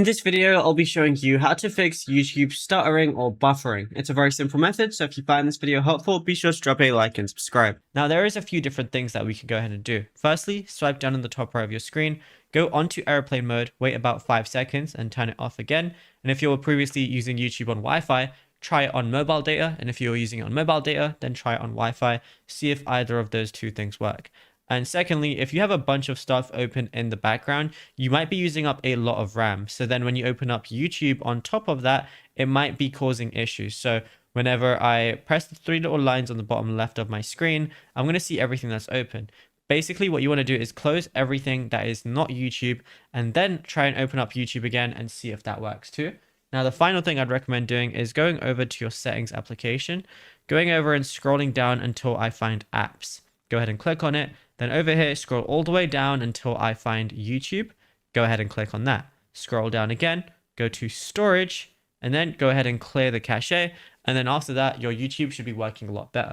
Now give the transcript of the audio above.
In this video, I'll be showing you how to fix YouTube stuttering or buffering. It's a very simple method, so if you find this video helpful, be sure to drop a like and subscribe. Now, there is a few different things that we can go ahead and do. Firstly, swipe down on the top right of your screen, go onto airplane mode, wait about 5 seconds and turn it off again. And if you were previously using YouTube on Wi-Fi, try it on mobile data. And if you're using it on mobile data, then try it on Wi-Fi. See if either of those two things work. And secondly, if you have a bunch of stuff open in the background, you might be using up a lot of RAM. So then when you open up YouTube on top of that, it might be causing issues. So whenever I press the 3 little lines on the bottom left of my screen, I'm going to see everything that's open. Basically, what you want to do is close everything that is not YouTube and then try and open up YouTube again and see if that works too. Now, the final thing I'd recommend doing is going over to your settings application, going over and scrolling down until I find apps. Go ahead and click on it. Then over here, scroll all the way down until I find YouTube. Go ahead and click on that. Scroll down again, go to storage, and then go ahead and clear the cache. And then after that, your YouTube should be working a lot better.